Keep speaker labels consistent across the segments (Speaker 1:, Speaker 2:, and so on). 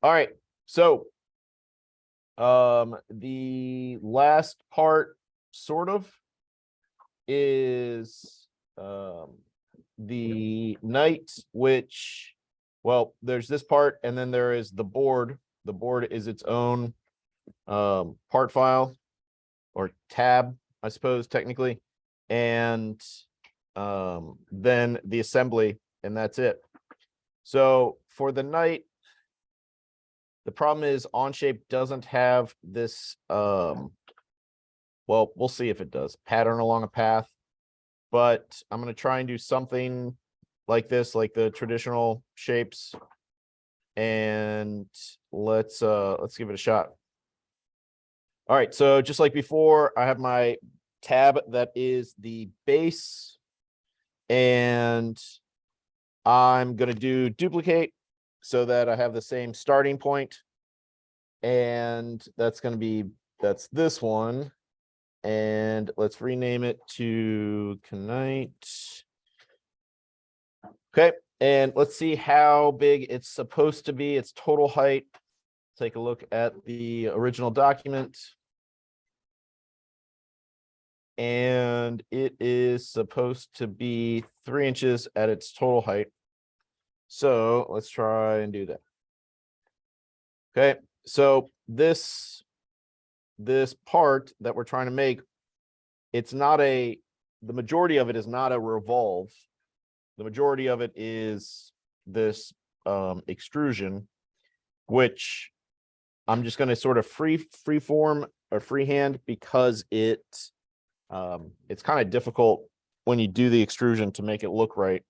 Speaker 1: All right. So the last part sort of is the knight, which, well, there's this part, and then there is the board. The board is its own part file or tab, I suppose, technically. And then the assembly, and that's it. So for the knight, the problem is OnShape doesn't have this well, we'll see if it does, pattern along a path, but I'm going to try and do something like this, like the traditional shapes, and let's give it a shot. All right, so just like before, I have my tab that is the base, and I'm going to do duplicate so that I have the same starting point, and that's going to be, that's this one. And let's rename it to Knight. Okay, and let's see how big it's supposed to be, its total height. Take a look at the original document. And it is supposed to be 3 inches at its total height. So let's try and do that. Okay, so this part that we're trying to make, it's not the majority of it is not a revolve. The majority of it is this extrusion, which I'm just going to sort of freeform or freehand because it's kind of difficult when you do the extrusion to make it look right.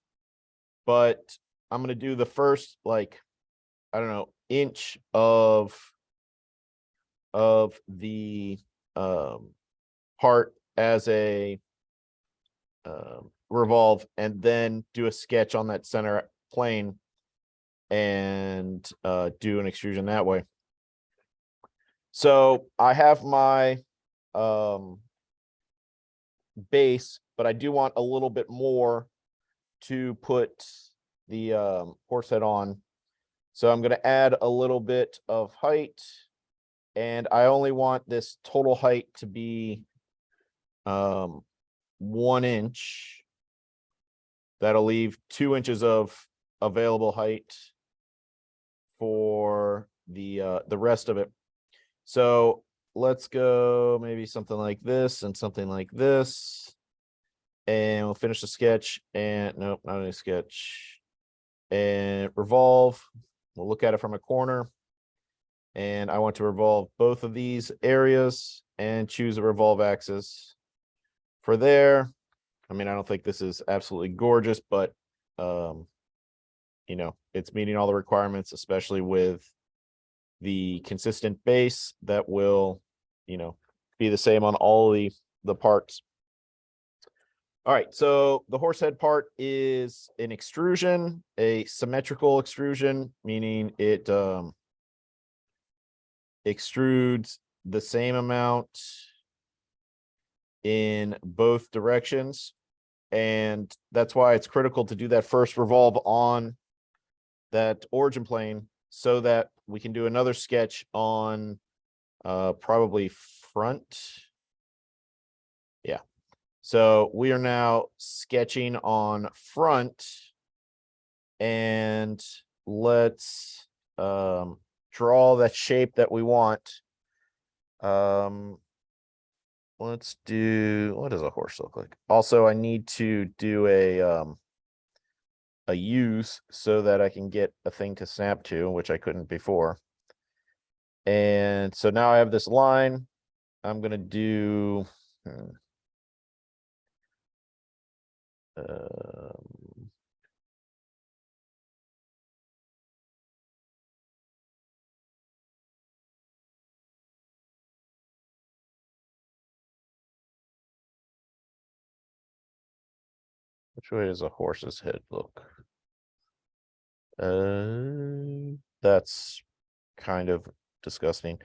Speaker 1: But I'm going to do the first, like, I don't know, inch of the part as a revolve, and then do a sketch on that center plane and do an extrusion that way. So I have my base, but I do want a little bit more to put the horse head on. So I'm going to add a little bit of height, and I only want this total height to be 1 inch. That'll leave 2 inches of available height for the rest of it. So let's go maybe something like this and something like this. And we'll finish the sketch, and nope, not any sketch. And revolve. We'll look at it from a corner. And I want to revolve both of these areas and choose a revolve axis for there. I mean, I don't think this is absolutely gorgeous, but you know, it's meeting all the requirements, especially with the consistent base that will, you know, be the same on all the parts. All right, so the horse head part is an extrusion, a symmetrical extrusion, meaning it extrudes the same amount in both directions. And that's why it's critical to do that first revolve on that origin plane so that we can do another sketch on probably front. Yeah. So we are now sketching on front, and let's draw that shape that we want. Let's do, what does a horse look like? Also, I need to do a use so that I can get a thing to snap to, which I couldn't before. And so now I have this line. I'm going to do which way does a horse's head look? That's kind of disgusting.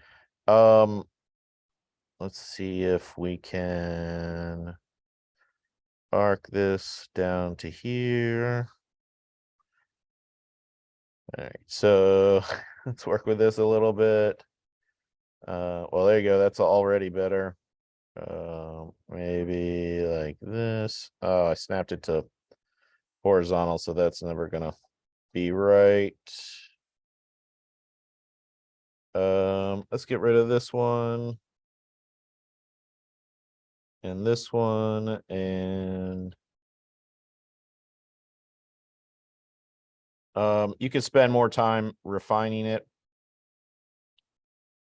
Speaker 1: Let's see if we can arc this down to here. All right, so let's work with this a little bit. Well, there you go. That's already better. Maybe like this. Oh, I snapped it to horizontal, so that's never gonna be right. Let's get rid of this one. And this one, and you can spend more time refining it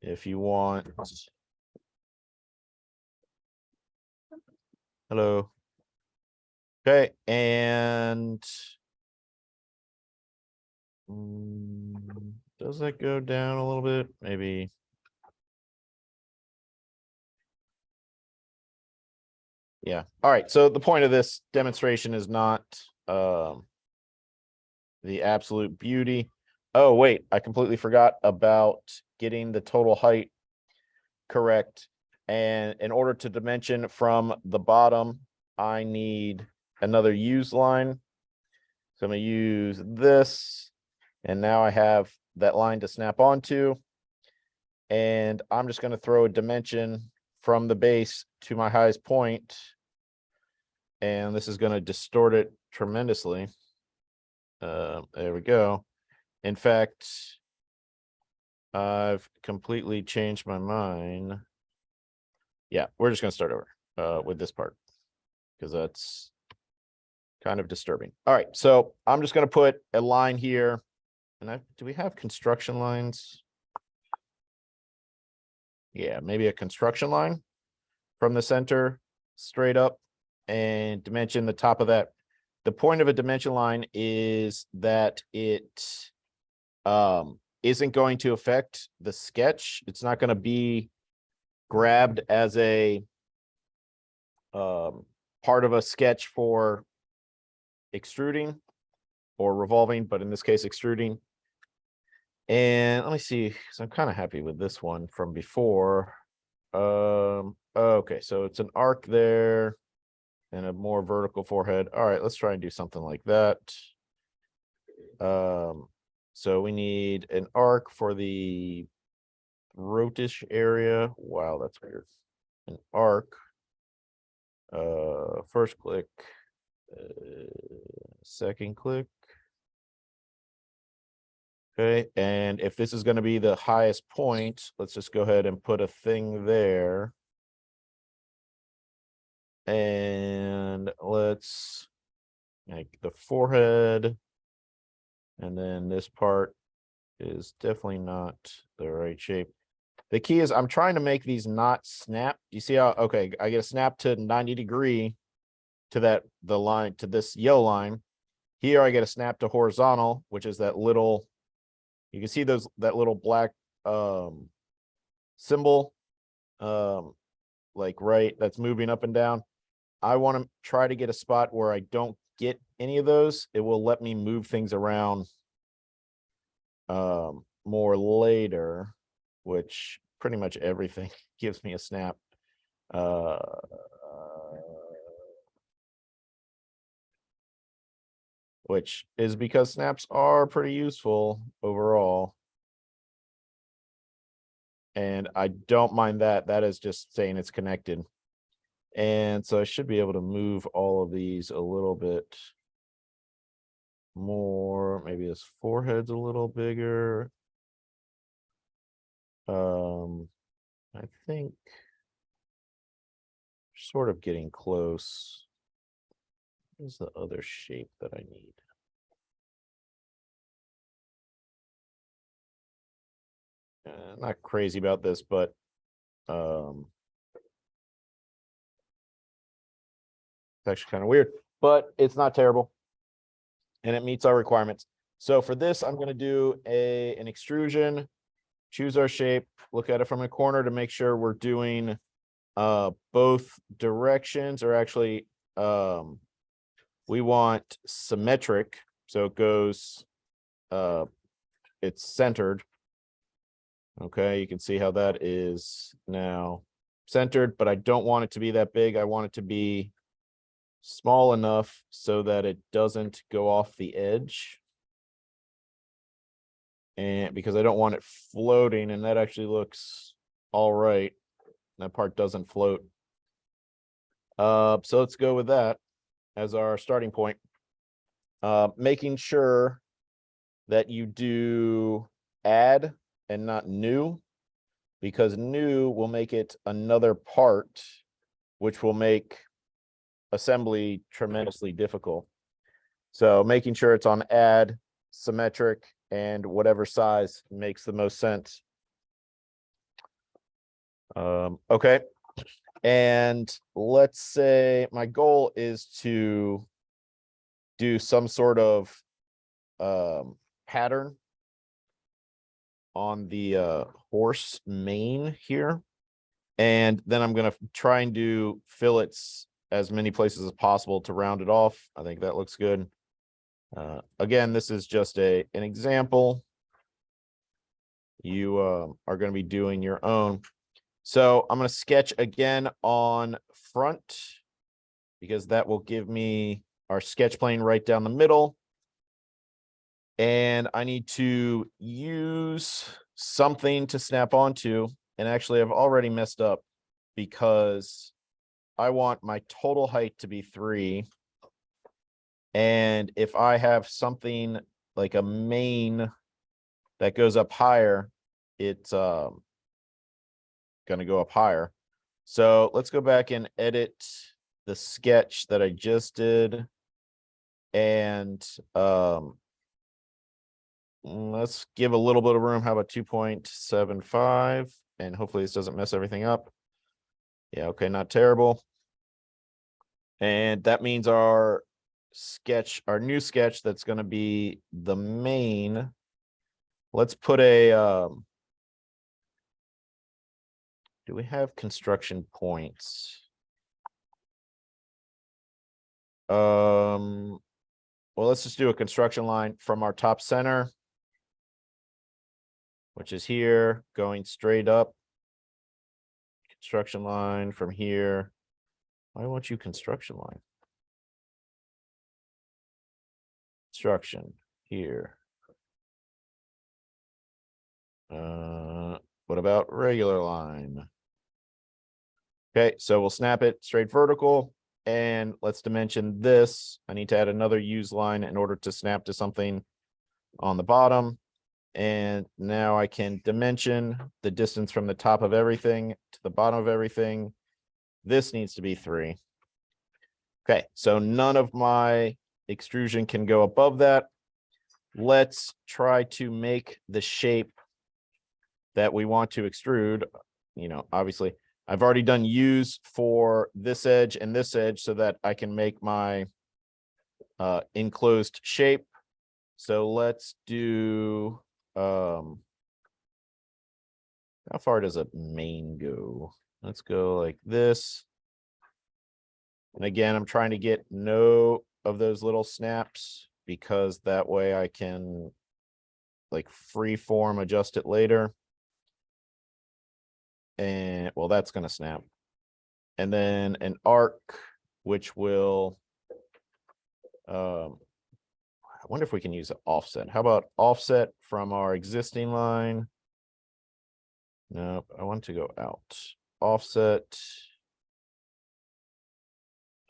Speaker 1: if you want. Hello. Okay, and does that go down a little bit? Maybe. Yeah. All right. So the point of this demonstration is not the absolute beauty. Oh, wait, I completely forgot about getting the total height correct. And in order to dimension from the bottom, I need another use line. So I'm going to use this. And now I have that line to snap onto. And I'm just going to throw a dimension from the base to my highest point. And this is going to distort it tremendously. There we go. In fact, I've completely changed my mind. Yeah, we're just going to start over with this part because that's kind of disturbing. All right, so I'm just going to put a line here. And do we have construction lines? Yeah, maybe a construction line from the center straight up and dimension the top of that. The point of a dimension line is that it isn't going to affect the sketch. It's not going to be grabbed as a part of a sketch for extruding or revolving, but in this case, extruding. And let me see, because I'm kind of happy with this one from before. Okay, so it's an arc there and a more vertical forehead. All right, let's try and do something like that. So we need an arc for the rotish area. Wow, that's weird. An arc. First click, second click. Okay, and if this is going to be the highest point, let's just go ahead and put a thing there. And let's make the forehead. And then this part is definitely not the right shape. The key is I'm trying to make these not snap. You see how, okay, I get a snap to 90° to the line, to this yellow line. Here I get a snap to horizontal, which is that little, you can see that little black symbol, like right, that's moving up and down. I want to try to get a spot where I don't get any of those. It will let me move things around more later, which pretty much everything gives me a snap. Which is because snaps are pretty useful overall. And I don't mind that. That is just saying it's connected. And so I should be able to move all of these a little bit more. Maybe this forehead's a little bigger. I think sort of getting close. What's the other shape that I need? Not crazy about this, but it's actually kind of weird, but it's not terrible. And it meets our requirements. So for this, I'm going to do an extrusion, choose our shape, look at it from a corner to make sure we're doing both directions, or actually we want symmetric. So it goes, it's centered. Okay, you can see how that is now centered, but I don't want it to be that big. I want it to be small enough so that it doesn't go off the edge. and because I don't want it floating, and that actually looks all right. That part doesn't float. So let's go with that as our starting point. Making sure that you do add and not new, because new will make it another part, which will make assembly tremendously difficult. So making sure it's on add, symmetric, and whatever size makes the most sense. Okay. And let's say my goal is to do some sort of pattern on the horse mane here. And then I'm going to try and do fillets as many places as possible to round it off. I think that looks good. Again, this is just an example. You are going to be doing your own. So I'm going to sketch again on front, because that will give me our sketch plane right down the middle. And I need to use something to snap onto. And actually, I've already messed up because I want my total height to be 3. And if I have something like a mane that goes up higher, it's going to go up higher. So let's go back and edit the sketch that I just did. And let's give a little bit of room. How about 2.75? And hopefully this doesn't mess everything up. Yeah, okay, not terrible. And that means our sketch, our new sketch, that's going to be the mane. Let's put a do we have construction points? Well, let's just do a construction line from our top center, which is here, going straight up. Construction line from here. Why won't you construction line? Construction here. What about regular line? Okay, so we'll snap it straight vertical, and let's dimension this. I need to add another use line in order to snap to something on the bottom. And now I can dimension the distance from the top of everything to the bottom of everything. This needs to be 3. Okay, so none of my extrusion can go above that. Let's try to make the shape that we want to extrude. You know, obviously, I've already done use for this edge and this edge so that I can make my enclosed shape. So let's do, how far does a mane go? Let's go like this. And again, I'm trying to get no of those little snaps, because that way I can like free form adjust it later. And well, that's going to snap. And then an arc, which will, I wonder if we can use an offset. How about offset from our existing line? Nope, I want to go out. Offset.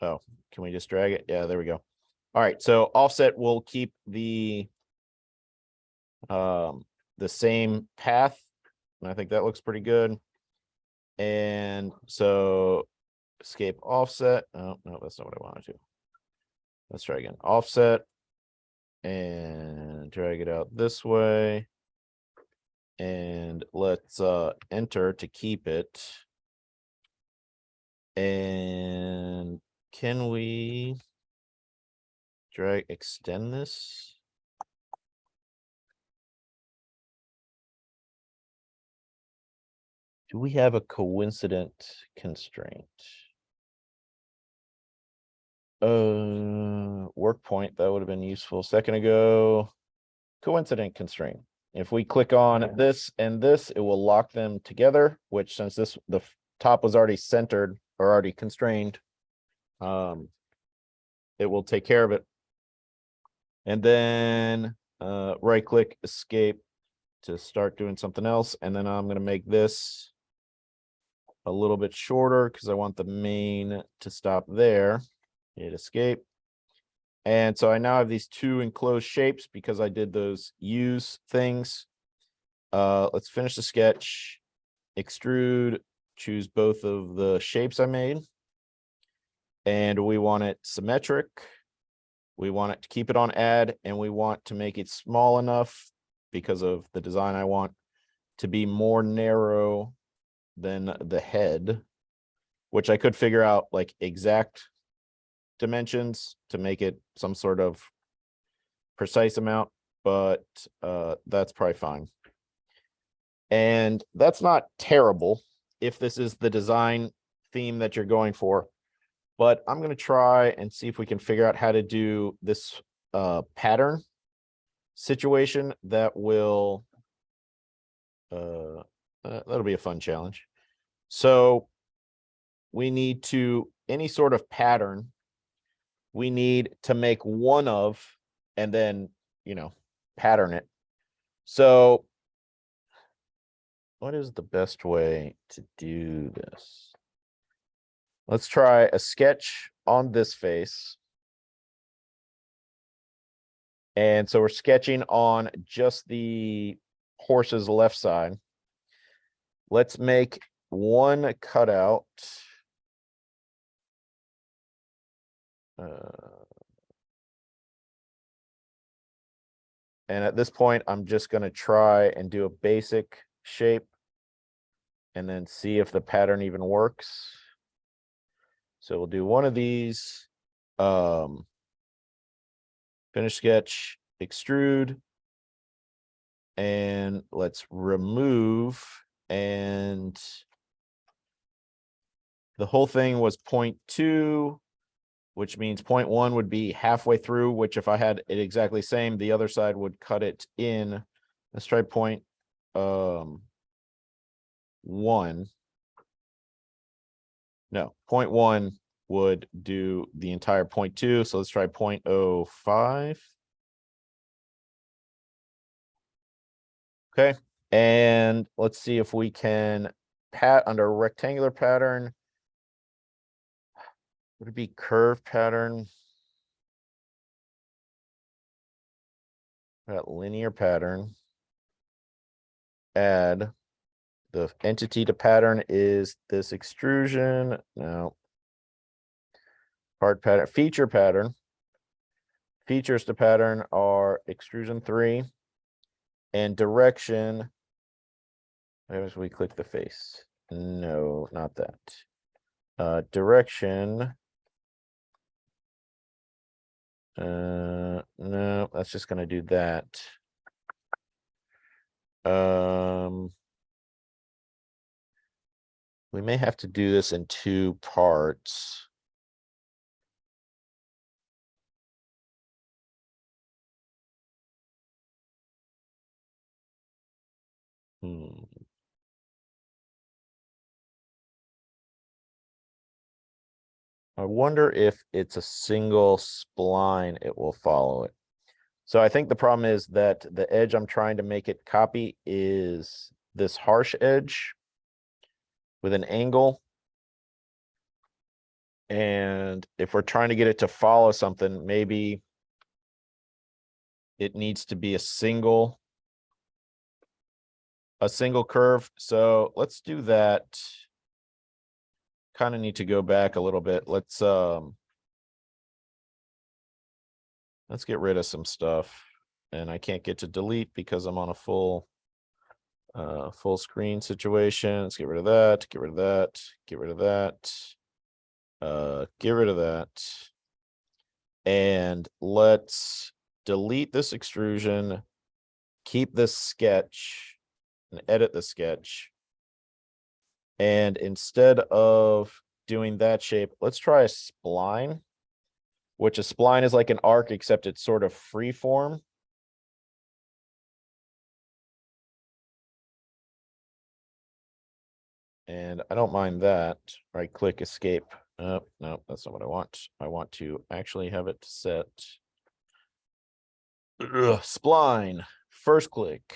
Speaker 1: Oh, can we just drag it? Yeah, there we go. All right, so offset will keep the same path, and I think that looks pretty good. And so escape offset. Oh, no, that's not what I wanted to. Let's try again. Offset and drag it out this way. And let's enter to keep it. And can we extend this? Do we have a coincident constraint? Work point, that would have been useful a second ago. Coincident constraint. If we click on this and this, it will lock them together, which, since the top was already centered or already constrained, it will take care of it. And then right click, escape, to start doing something else. And then I'm going to make this a little bit shorter because I want the main to stop there. Hit escape. And so I now have these two enclosed shapes because I did those use things. Let's finish the sketch, extrude, choose both of the shapes I made. And we want it symmetric. We want it to keep it on add, and we want to make it small enough because of the design I want to be more narrow than the head, which I could figure out like exact dimensions to make it some sort of precise amount, but that's probably fine. And that's not terrible if this is the design theme that you're going for. But I'm going to try and see if we can figure out how to do this pattern situation that will, that'll be a fun challenge. So we need to, any sort of pattern, we need to make one of, and then, you know, pattern it. So what is the best way to do this? Let's try a sketch on this face. And so we're sketching on just the horse's left side. Let's make one cutout. And at this point, I'm just going to try and do a basic shape and then see if the pattern even works. So we'll do one of these, finish sketch, extrude, and let's remove. And the whole thing was 0.2, which means 0.1 would be halfway through, which if I had it exactly same, the other side would cut it in. Let's try 0.1. No, 0.1 would do the entire 0.2. So let's try 0.05. Okay. And let's see if we can pat under rectangular pattern. Would it be curve pattern? That linear pattern. Add. The entity to pattern is this extrusion. No. Part pattern, feature pattern. Features to pattern are extrusion 3 and direction. As we click the face. No, not that. Direction. No, that's just going to do that. We may have to do this in 2 parts. I wonder if it's a single spline, it will follow it. So I think the problem is that the edge I'm trying to make it copy is this harsh edge with an angle. And if we're trying to get it to follow something, maybe it needs to be a single curve. So let's do that. Kind of need to go back a little bit. Let's get rid of some stuff. And I can't get to delete because I'm on a full screen situation. Let's get rid of that, get rid of that, get rid of that. Get rid of that. And let's delete this extrusion, keep this sketch and edit the sketch. And instead of doing that shape, let's try a spline, which a spline is like an arc, except it's sort of free form. And I don't mind that. Right click, escape. No, that's not what I want. I want to actually have it set. Spline, first click,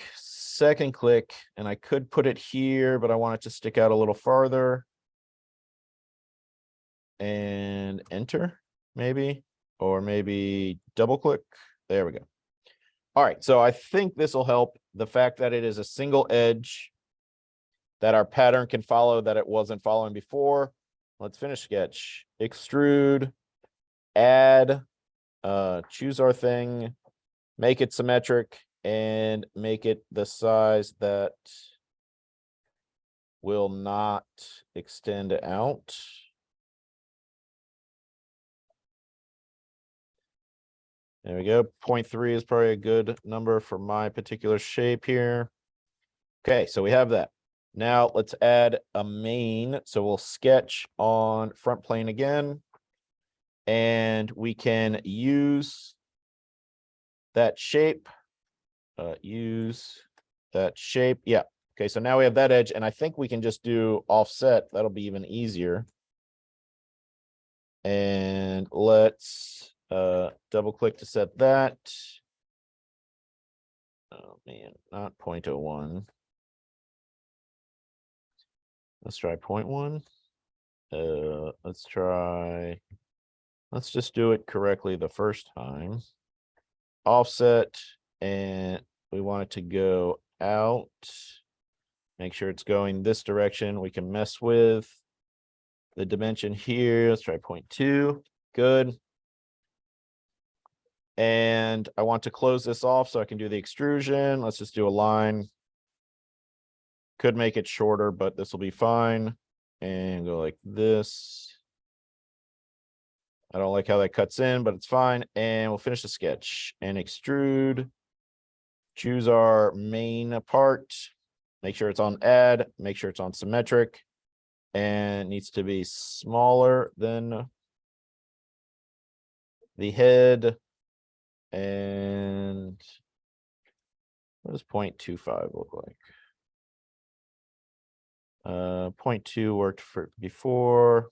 Speaker 1: second click, and I could put it here, but I want it to stick out a little farther. And enter, maybe, or maybe double click. There we go. All right, so I think this will help. The fact that it is a single edge that our pattern can follow that it wasn't following before. Let's finish sketch. Extrude, add, choose our thing, make it symmetric, and make it the size that will not extend out. There we go. 0.3 is probably a good number for my particular shape here. Okay, so we have that. Now let's add a main. So we'll sketch on front plane again. And we can use that shape. Use that shape. Yeah. Okay, so now we have that edge, and I think we can just do offset. That'll be even easier. And let's double click to set that. Oh man, not 0.01. Let's try 0.1. Let's just do it correctly the first time. Offset, and we want it to go out. Make sure it's going this direction. We can mess with the dimension here. Let's try 0.2. Good. And I want to close this off so I can do the extrusion. Let's just do a line. Could make it shorter, but this will be fine. And go like this. I don't like how that cuts in, but it's fine. And we'll finish the sketch and extrude. Choose our main part. Make sure it's on add. Make sure it's on symmetric. And it needs to be smaller than the head. And what does 0.25 look like? 0.2 worked for before.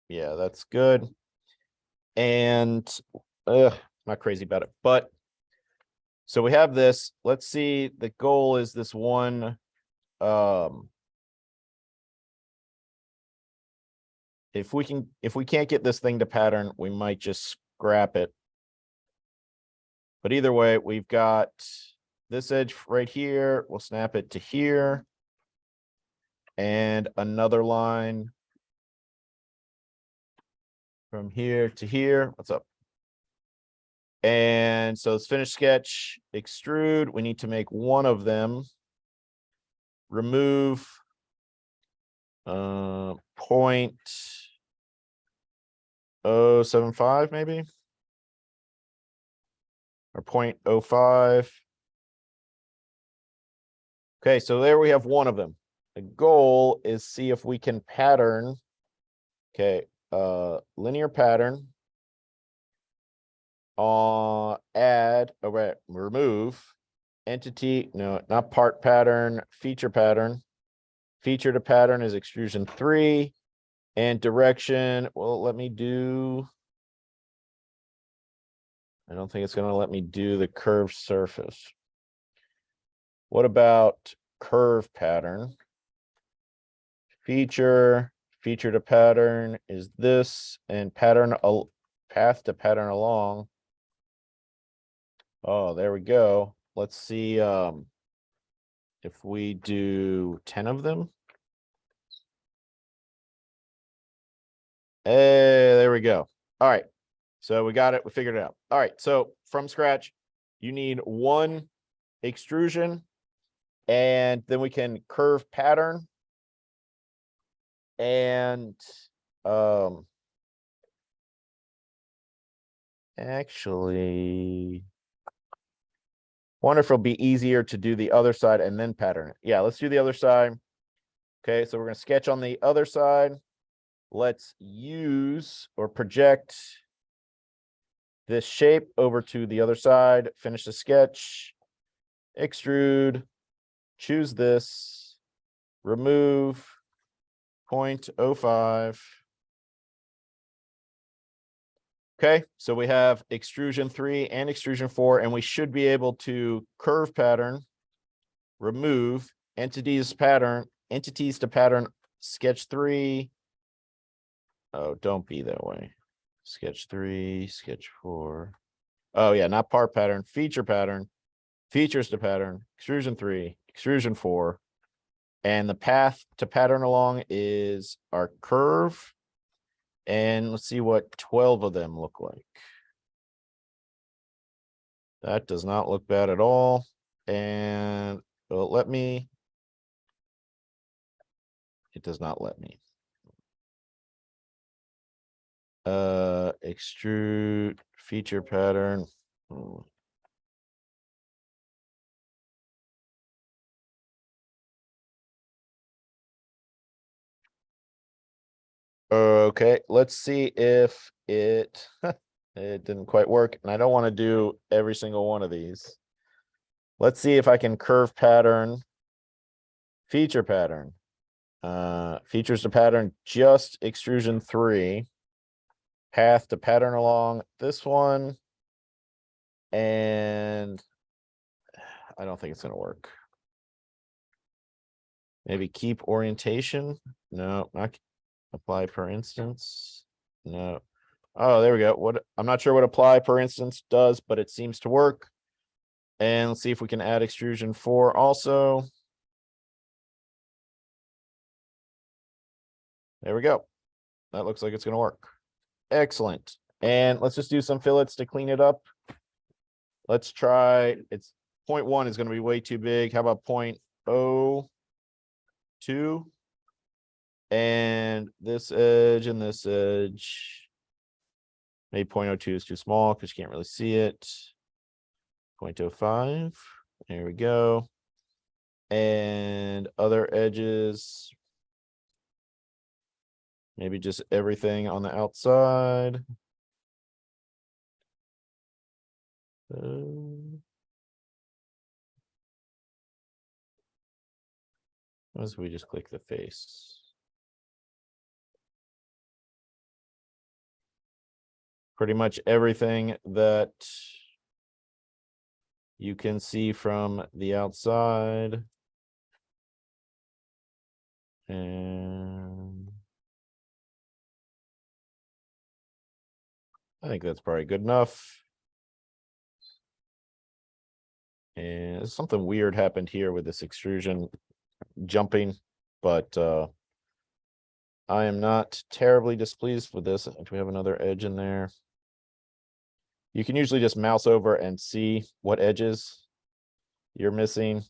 Speaker 1: Yeah, that's good. And not crazy about it, but so we have this. Let's see, the goal is this one. If we can't get this thing to pattern, we might just scrap it. But either way, we've got this edge right here. We'll snap it to here. And another line from here to here. What's up? And so let's finish sketch, extrude. We need to make one of them. Remove 0.075 maybe, or 0.05. Okay, so there we have one of them. The goal is see if we can pattern. Okay, linear pattern. Add, remove entity, no, not part pattern, feature pattern. Feature to pattern is extrusion 3, and direction, well, let me do, I don't think it's going to let me do the curved surface. What about curve pattern? Feature to pattern is this, and pattern path to pattern along. Oh, there we go. Let's see if we do 10 of them. Hey, there we go. All right. So we got it. We figured it out. All right. So from scratch, you need one extrusion, and then we can curve pattern. And actually, wonder if it'll be easier to do the other side and then pattern it. Yeah, let's do the other side. Okay, so we're going to sketch on the other side. Let's use or project this shape over to the other side. Finish the sketch. Extrude. Choose this. Remove 0.05. Okay, so we have extrusion 3 and extrusion 4, and we should be able to curve pattern remove entities to pattern sketch 3. Oh, don't be that way. Sketch 3, sketch 4. Oh yeah, not part pattern, feature pattern, features to pattern, extrusion 3, extrusion 4. And the path to pattern along is our curve. And let's see what 12 of them look like. That does not look bad at all. And well, it does not let me. Extrude feature pattern. Okay, let's see if it it didn't quite work, and I don't want to do every single one of these. Let's see if I can curve pattern, feature pattern, features to pattern, just extrusion 3, path to pattern along this one, and I don't think it's going to work. Maybe keep orientation. No, not apply per instance. No. Oh, there we go. What, I'm not sure what apply per instance does, but it seems to work. And let's see if we can add extrusion 4 also. There we go. That looks like it's going to work. Excellent. And let's just do some fillets to clean it up. Let's try, it's 0.1 is going to be way too big. How about 0.02? And this edge and this edge. Maybe 0.02 is too small because you can't really see it. 0.05. There we go. And other edges. Maybe just everything on the outside. As we just click the face. Pretty much everything that you can see from the outside. And I think that's probably good enough. And something weird happened here with this extrusion jumping, but I am not terribly displeased with this. Do we have another edge in there? You can usually just mouse over and see what edges you're missing.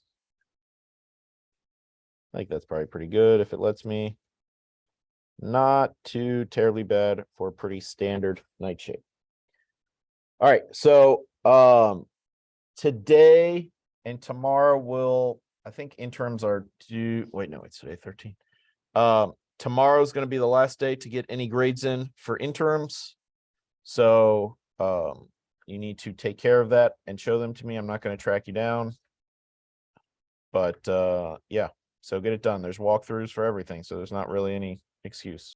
Speaker 1: I think that's probably pretty good if it lets me. Not too terribly bad for a pretty standard night shape. All right, so today and tomorrow will, I think interims are due. Wait, no, it's today 13. Tomorrow's going to be the last day to get any grades in for interims. So you need to take care of that and show them to me. I'm not going to track you down. But yeah, so get it done. There's walkthroughs for everything, so there's not really any excuse.